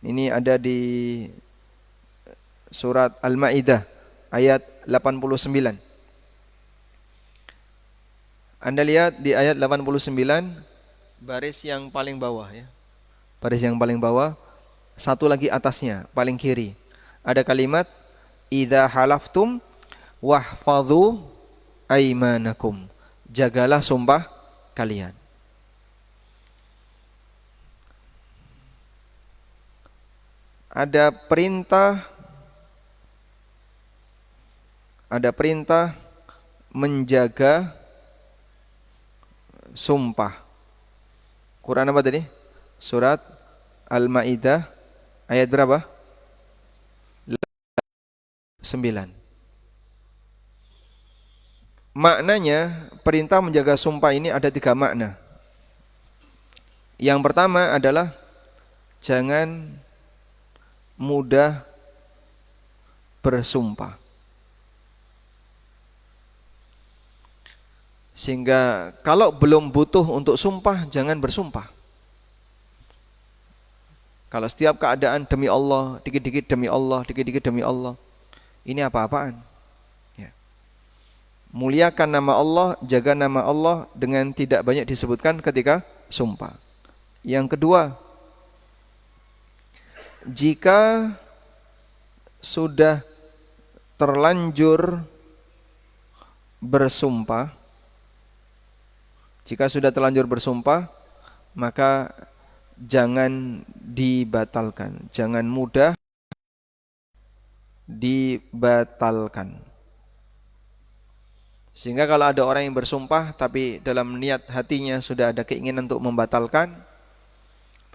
Ini ada di surat Al-Maidah ayat 89. Anda lihat di ayat 89 baris yang paling bawah ya. Baris yang paling bawah, satu lagi atasnya, paling kiri. Ada kalimat idza halaftum wahfadhu aimanakum. Jagalah sumpah kalian. Ada perintah menjaga sumpah. Quran apa tadi? Surat Al-Maidah ayat berapa? 9. Maknanya perintah menjaga sumpah ini ada 3 makna. Yang pertama adalah jangan mudah bersumpah. Sehingga kalau belum butuh untuk sumpah, jangan bersumpah. Kalau setiap keadaan demi Allah, dikit-dikit demi Allah, dikit-dikit demi Allah, ini apa-apaan? Ya. Muliakan nama Allah, jaga nama Allah dengan tidak banyak disebutkan ketika sumpah. Yang kedua, jika sudah terlanjur bersumpah, maka jangan dibatalkan, jangan mudah dibatalkan. Sehingga kalau ada orang yang bersumpah tapi dalam niat hatinya sudah ada keinginan untuk membatalkan,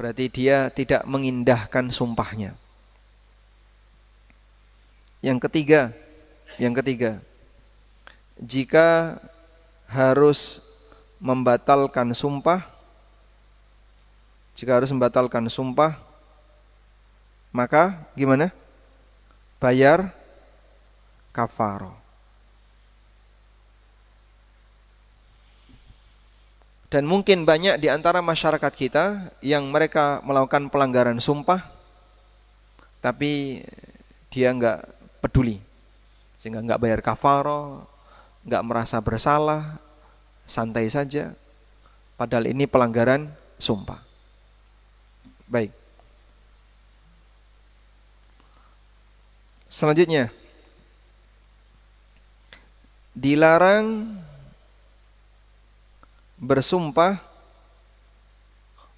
berarti dia tidak mengindahkan sumpahnya. Yang ketiga, jika harus membatalkan sumpah, maka gimana? Bayar kafarah. Dan mungkin banyak di antara masyarakat kita yang mereka melakukan pelanggaran sumpah, tapi dia enggak peduli, sehingga enggak bayar kafarah, enggak merasa bersalah, santai saja. Padahal ini pelanggaran sumpah. Baik. Selanjutnya, dilarang bersumpah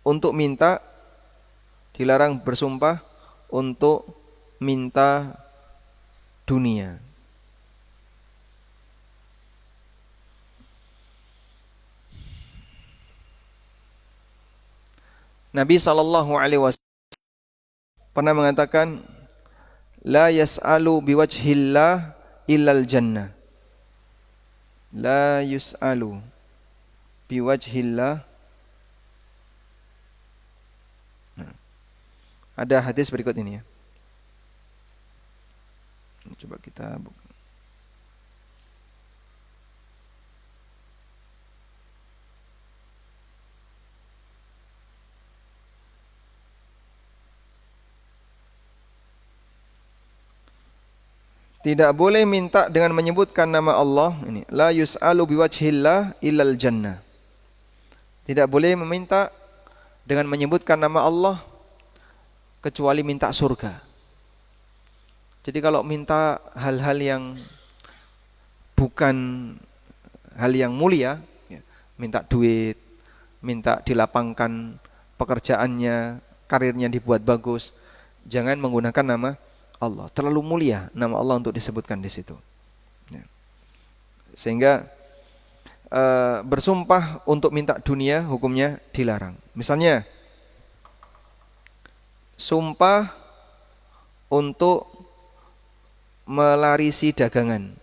untuk minta, dunia. Nabi SAW pernah mengatakan, la yas'alu biwajhillah illal jannah. La yus'alu biwajhillah. Ada hadis berikut ini ya. Coba kita buka. Tidak boleh minta dengan menyebutkan nama Allah. Ini la yus'alu biwajhillah illal jannah. Tidak boleh meminta dengan menyebutkan nama Allah kecuali minta surga. Jadi kalau minta hal-hal yang bukan hal yang mulia, ya, minta duit, minta dilapangkan pekerjaannya, karirnya dibuat bagus, jangan menggunakan nama Allah. Terlalu mulia nama Allah untuk disebutkan di situ. Ya. Sehingga bersumpah untuk minta dunia hukumnya dilarang. Misalnya sumpah untuk melarisi dagangan,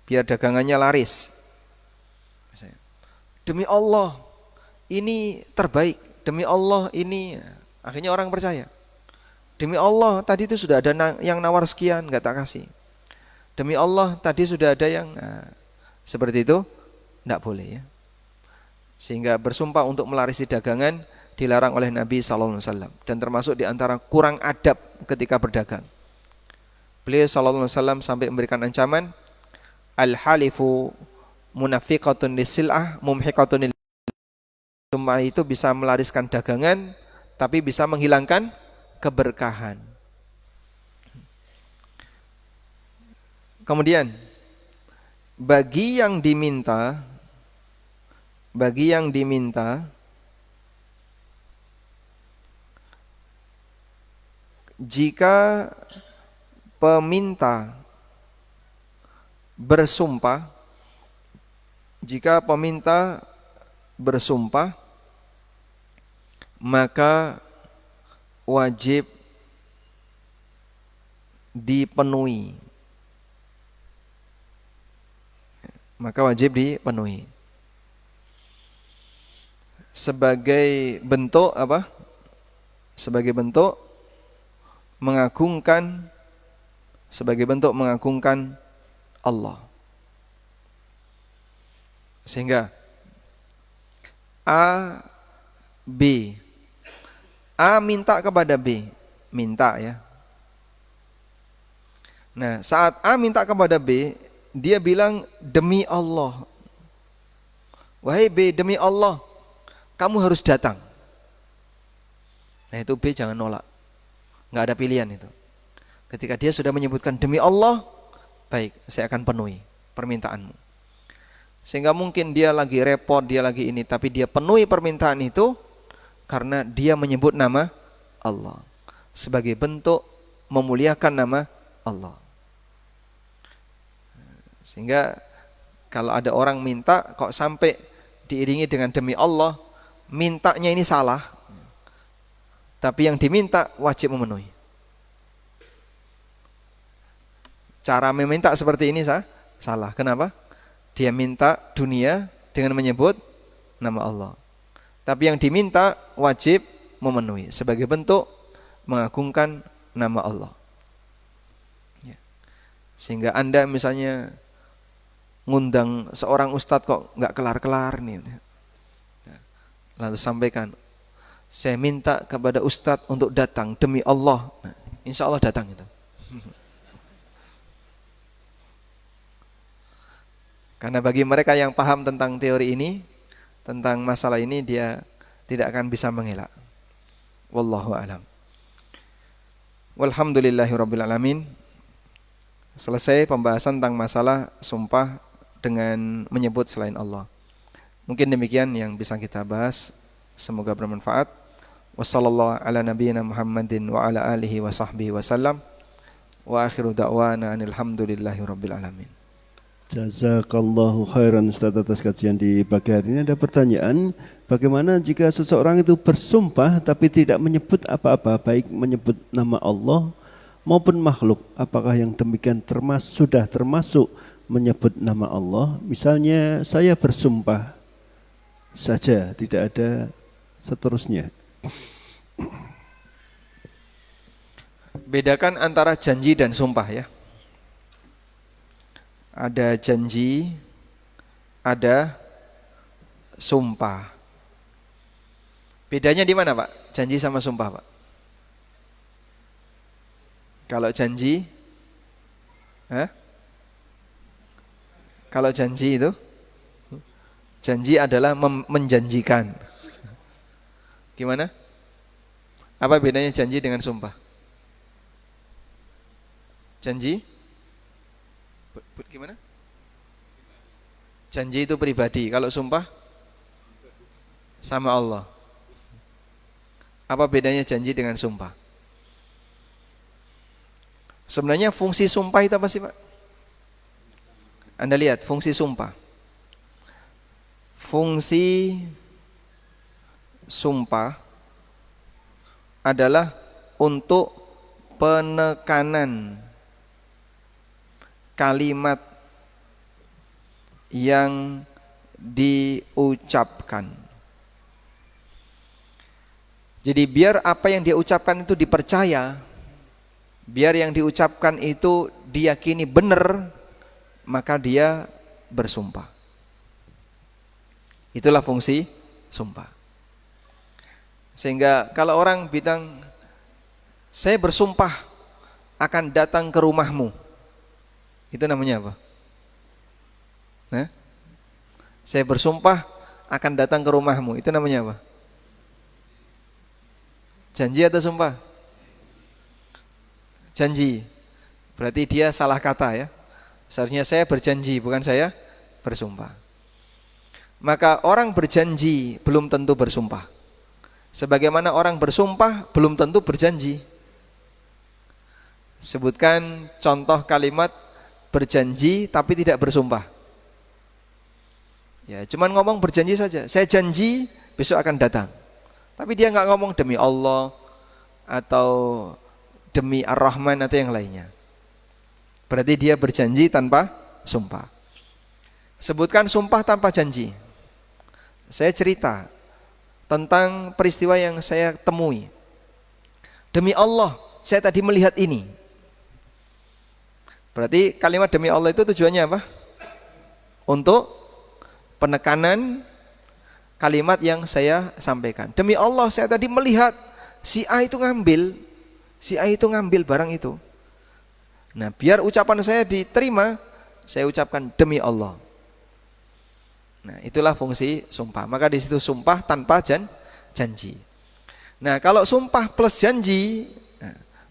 biar dagangannya laris. Demi Allah ini terbaik, demi Allah ini, akhirnya orang percaya. Demi Allah tadi itu sudah ada yang nawar sekian, nggak tak kasih. Demi Allah tadi sudah ada yang seperti itu, nggak boleh ya. Sehingga bersumpah untuk melarisi dagangan dilarang oleh Nabi SAW, dan termasuk diantara kurang adab ketika berdagang. Beliau SAW sampai memberikan ancaman, al-halifu munafiqatun lisil'ah mumhiqatun. Sumpah itu bisa melariskan dagangan, tapi bisa menghilangkan keberkahan. Kemudian bagi yang diminta jika peminta bersumpah, maka wajib dipenuhi. Sebagai bentuk apa? Sebagai bentuk mengagungkan Allah. Sehingga A minta kepada B, minta ya. Nah, saat A minta kepada B, dia bilang demi Allah. Wahai B, demi Allah, kamu harus datang. Nah, itu B jangan nolak. Nggak ada pilihan itu. Ketika dia sudah menyebutkan demi Allah, baik, saya akan penuhi permintaanmu. Sehingga mungkin dia lagi repot, dia lagi ini, tapi dia penuhi permintaan itu karena dia menyebut nama Allah sebagai bentuk memuliakan nama Allah. Sehingga kalau ada orang minta kok sampai diiringi dengan demi Allah, mintanya ini salah, tapi yang diminta wajib memenuhi. Cara meminta seperti ini salah. Kenapa? Dia minta dunia dengan menyebut nama Allah. Tapi yang diminta wajib memenuhi sebagai bentuk mengagungkan nama Allah. Ya. Sehingga Anda misalnya ngundang seorang ustadz kok nggak kelar-kelar nih. Lalu sampaikan, saya minta kepada ustadz untuk datang demi Allah. Nah, insya Allah datang itu. Karena bagi mereka yang paham tentang teori ini, tentang masalah ini, dia tidak akan bisa mengelak. Wallahu a'lam. Walhamdulillahirabbil alamin. Selesai pembahasan tentang masalah sumpah dengan menyebut selain Allah. Mungkin demikian yang bisa kita bahas. Semoga bermanfaat. Wassallallahu ala nabiyyina Muhammadin wa ala alihi wa sahbihi wasallam. Wa akhiru da'wana alhamdulillahirabbil alamin. Jazakallahu khairan Ustaz atas kajian di pagi hari ini. Ada pertanyaan, bagaimana jika seseorang itu bersumpah tapi tidak menyebut apa-apa, baik menyebut nama Allah maupun makhluk, apakah yang demikian sudah termasuk menyebut nama Allah? Misalnya saya bersumpah saja, tidak ada seterusnya. Bedakan antara janji dan sumpah ya. Ada janji, ada sumpah. Bedanya di mana, Pak? Janji sama sumpah, Pak? Kalau janji, kalau janji itu, janji adalah menjanjikan. Gimana? Apa bedanya janji dengan sumpah? Janji? Gimana? Janji itu pribadi, kalau sumpah sama Allah. Apa bedanya janji dengan sumpah? Sebenarnya fungsi sumpah itu apa sih, Pak? Anda lihat fungsi sumpah. Fungsi sumpah adalah untuk penekanan kalimat yang diucapkan. Jadi biar apa yang dia ucapkan itu dipercaya, biar yang diucapkan itu diyakini benar, maka dia bersumpah. Itulah fungsi sumpah. Sehingga kalau orang bilang, saya bersumpah akan datang ke rumahmu, itu namanya apa? Saya bersumpah akan datang ke rumahmu, itu namanya apa? Janji atau sumpah? Janji. Berarti dia salah kata ya. Seharusnya saya berjanji, bukan saya bersumpah. Maka orang berjanji belum tentu bersumpah. Sebagaimana orang bersumpah belum tentu berjanji. Sebutkan contoh kalimat berjanji tapi tidak bersumpah. Ya, cuman ngomong berjanji saja. Saya janji besok akan datang. Tapi dia nggak ngomong demi Allah atau demi Ar-Rahman atau yang lainnya. Berarti dia berjanji tanpa sumpah. Sebutkan sumpah tanpa janji. Saya cerita tentang peristiwa yang saya temui. Demi Allah, saya tadi melihat ini. Berarti kalimat demi Allah itu tujuannya apa? Untuk penekanan kalimat yang saya sampaikan. Demi Allah, saya tadi melihat si A itu ngambil barang itu. Nah, biar ucapan saya diterima, saya ucapkan demi Allah. Nah, itulah fungsi sumpah. Maka di situ sumpah tanpa janji. Nah, kalau sumpah plus janji,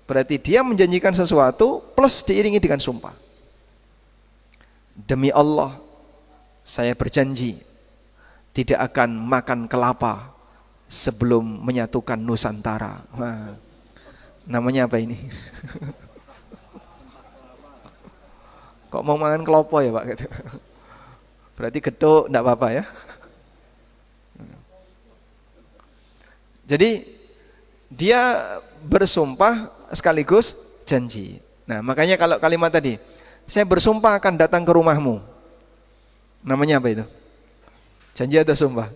berarti dia menjanjikan sesuatu plus diiringi dengan sumpah. Demi Allah, saya berjanji tidak akan makan kelapa sebelum menyatukan Nusantara. Nah, namanya apa ini? Kok mau makan kelapa ya, Pak? Berarti geduk enggak apa-apa ya. Jadi dia bersumpah sekaligus janji. Nah, makanya kalau kalimat tadi, saya bersumpah akan datang ke rumahmu. Namanya apa itu? Janji atau sumpah?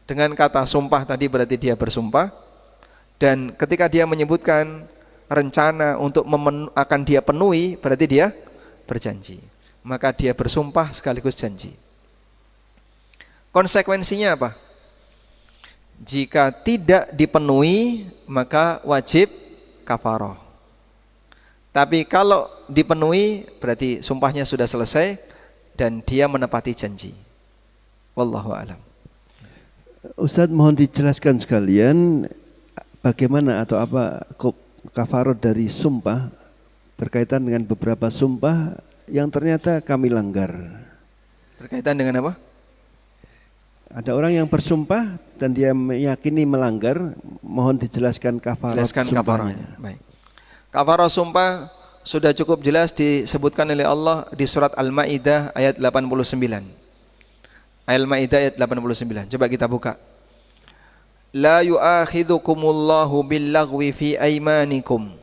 Dengan kata sumpah tadi berarti dia bersumpah. Dan ketika dia menyebutkan rencana untuk akan dia penuhi, berarti dia berjanji. Maka dia bersumpah sekaligus janji. Konsekuensinya apa? Jika tidak dipenuhi, maka wajib kafarah. Tapi kalau dipenuhi, berarti sumpahnya sudah selesai dan dia menepati janji. Wallahu a'lam. Ustaz, mohon dijelaskan sekalian bagaimana atau apa kafarah dari sumpah berkaitan dengan beberapa sumpah yang ternyata kami langgar. Berkaitan dengan apa? Ada orang yang bersumpah dan dia meyakini melanggar, mohon dijelaskan kafarah sumpahnya. Baik. Kafarah sumpah sudah cukup jelas disebutkan oleh Allah di surat Al-Maidah ayat 89. Al-Maidah ayat 89. Coba kita buka. La yu'akhidhukumullahu billaghwi fi aymanikum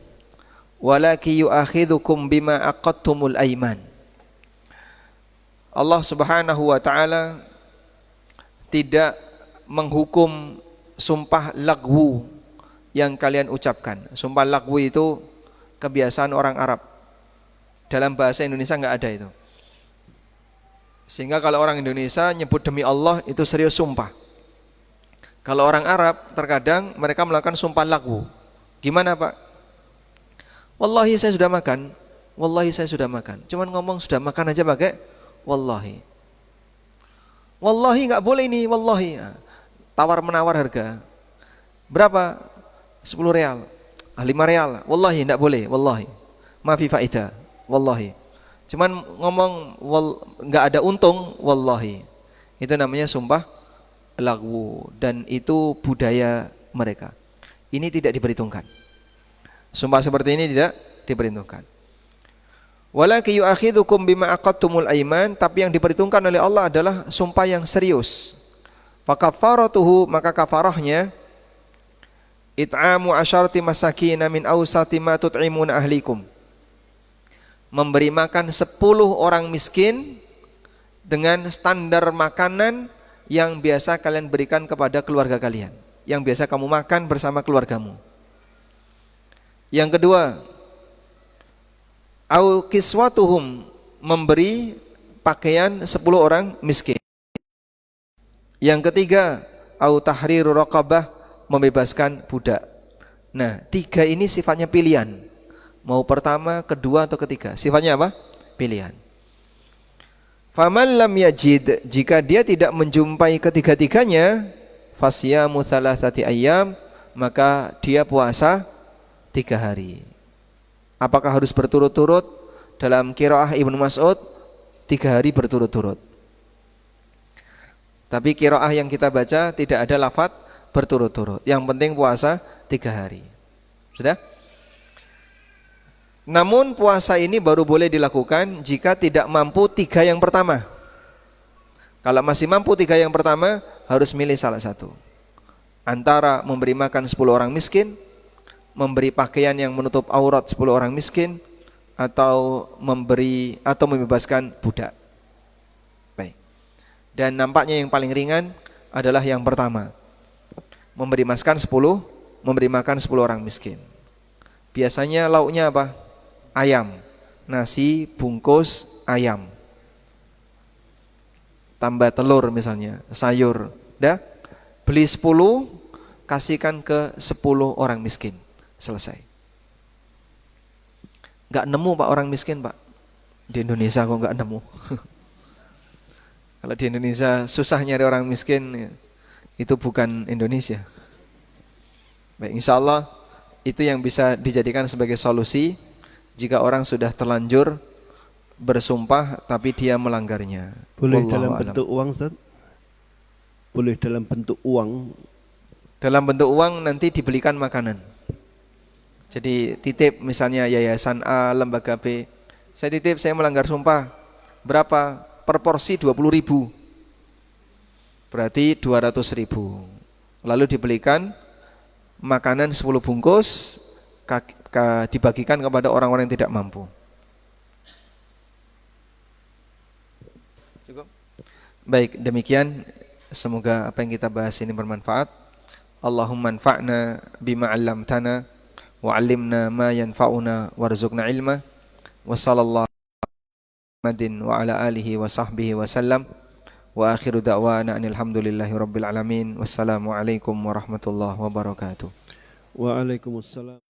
walakin yu'akhidhukum bima aqadtumul ayman. Allah Subhanahu wa taala tidak menghukum sumpah lagwu yang kalian ucapkan. Sumpah lagwu itu kebiasaan orang Arab. Dalam bahasa Indonesia enggak ada itu. Sehingga kalau orang Indonesia nyebut demi Allah itu serius sumpah. Kalau orang Arab terkadang mereka melakukan sumpah lagwu. Gimana, Pak? Wallahi saya sudah makan. Wallahi saya sudah makan. Cuman ngomong sudah makan aja pakai wallahi. Wallahi enggak boleh ini, wallahi. Tawar menawar harga. Berapa? 10 real. 5 real. Wallahi enggak boleh, wallahi. Ma fi faida. Wallahi. Cuman ngomong enggak ada untung, wallahi. Itu namanya sumpah lagwu dan itu budaya mereka. Ini tidak diperhitungkan. Sumpah seperti ini tidak diperhitungkan. Walakin yu'akhidukum bima aqadtumul aiman, tapi yang diperhitungkan oleh Allah adalah sumpah yang serius. Fa kafaratuhu, maka kafarahnya it'amu asyarati masakin min awsati ma tut'imuna ahlikum. Memberi makan 10 orang miskin dengan standar makanan yang biasa kalian berikan kepada keluarga kalian, yang biasa kamu makan bersama keluargamu. Yang kedua, au kiswatuhum, memberi pakaian 10 orang miskin. Yang ketiga, au tahriru raqabah, membebaskan budak. Nah, 3 ini sifatnya pilihan. Mau pertama, kedua atau ketiga. Sifatnya apa? Pilihan. Faman lam yajid, jika dia tidak menjumpai ketiga-tiganya, fasyamu salasati ayyam, maka dia puasa 3 hari. Apakah harus berturut-turut? Dalam qiraah Ibnu Mas'ud 3 hari berturut-turut. Tapi qiraah yang kita baca tidak ada lafaz berturut-turut. Yang penting puasa 3 hari. Sudah? Namun puasa ini baru boleh dilakukan jika tidak mampu 3 yang pertama. Kalau masih mampu 3 yang pertama, harus milih salah satu. Antara memberi makan 10 orang miskin, memberi pakaian yang menutup aurat 10 orang miskin, atau membebaskan budak. Baik. Dan nampaknya yang paling ringan adalah yang pertama. Memberi makan 10 orang miskin. Biasanya lauknya apa? Ayam. Nasi bungkus ayam. Tambah telur misalnya, sayur. Dah? Beli 10, kasihkan ke 10 orang miskin. Selesai. Enggak nemu Pak orang miskin, Pak. Di Indonesia kok enggak nemu. Kalau di Indonesia susah nyari orang miskin, itu bukan Indonesia. Baik, insyaallah itu yang bisa dijadikan sebagai solusi jika orang sudah terlanjur bersumpah tapi dia melanggarnya. Boleh Wallahu dalam alam. bentuk uang, Ustaz? Boleh dalam bentuk uang. Dalam bentuk uang nanti dibelikan makanan. Jadi titip misalnya yayasan A, lembaga B. Saya titip, saya melanggar sumpah. Berapa? Per porsi 20.000. Berarti 200.000. Lalu dibelikan makanan 10 bungkus, dibagikan kepada orang-orang yang tidak mampu. Cukup? Baik, demikian. Semoga apa yang kita bahas ini bermanfaat. Allahumma anfa'na bima 'allamtana wa 'allimna ma yanfa'una warzuqna ilma. Wa sallallahu wa ala alihi wa sahbihi wa sallam. Wa akhiru da'wana alhamdulillahi rabbil alamin. Wassalamu alaikum warahmatullahi wabarakatuh. Waalaikumsalam.